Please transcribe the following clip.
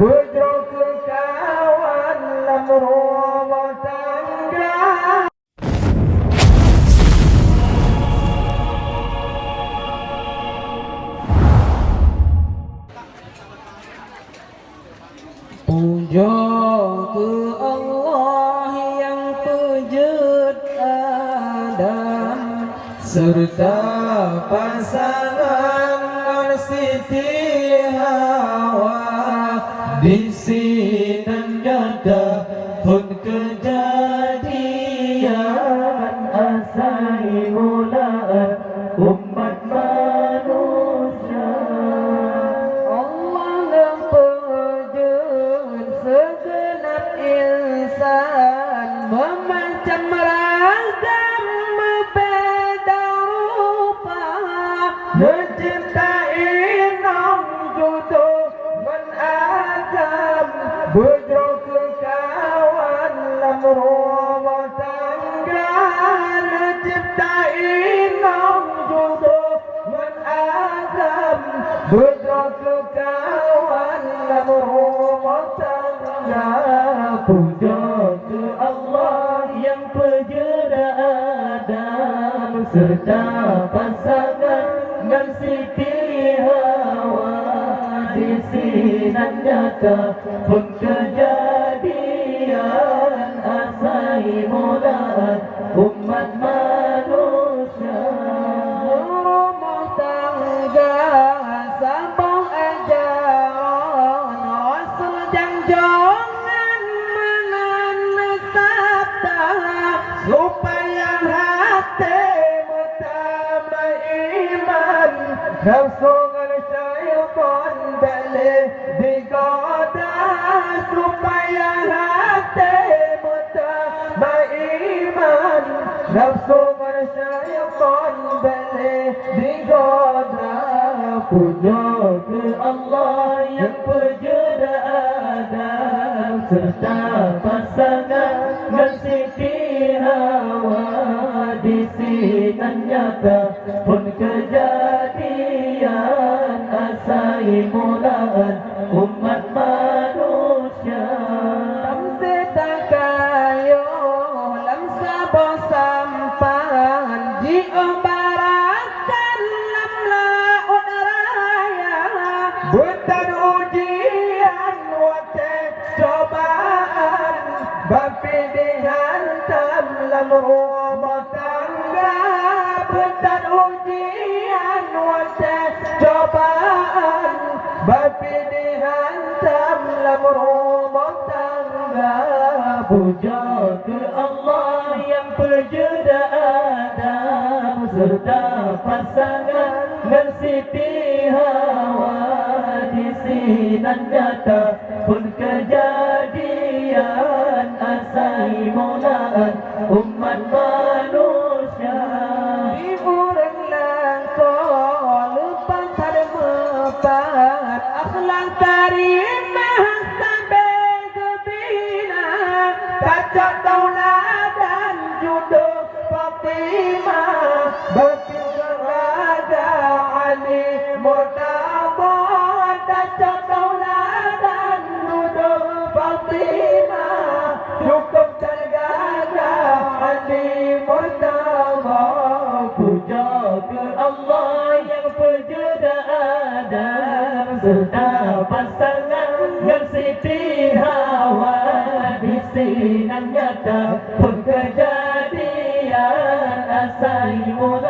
Bujro kawan lam rumah tangga. Puja ke Allah yang wujud Adam serta pasangan Siti Hawa. Di sini nyata pun kejadian asal mulaan umat manusia. Allah mempujud segenap insan memacam ragam berbeda rupa, menciptai nom jodoh menagam. Bujro kawan lam rumah tangga, menciptai nom jodoh menagam. Bujro kawan lam rumah tangga. Puja ke Allah yang penjara Adam serta pasangan dan Siti Hawa. Di sini nyata pun kejadian asal mulaan umat manusia. Rumah tangga sambung ajaran Rasul dan jangan menasabta supaya hati bertambah iman. Nafsungan syaitan boleh digoda supaya hati bertambah iman. Nafsungan syaitan boleh digoda. Puja ke Allah yang penjara Adam serta pasangan dan Siti Hawa. Di sini nyata pun kejadian asal mulaan umat manusia. Lam setakayo lam sabah sampan diobarakan lam laut raya. Bukan ujian wate cobaan bapi dihantam lam rumah tangga. Bukan ujian wate cobaan bapi dihantam lam rumah tangga. Puja ke Allah yang penjara Adam serta pasangan dan Siti Hawa. Di sini nyata pun kejadian asal mulaan umat manusia. Di orang langkah lepas ada mepat akhlak karimah sampai kebina. Kacau tauladan jodoh Fatimah batin raja Ali Murtaba. Kacau tauladan jodoh Fatimah cukup terjaga Ali Murtaba. Puja ke Allah yang penjara Adam serta pasangan dan Siti Hawa. Di sini nyata pun kejadian asal mula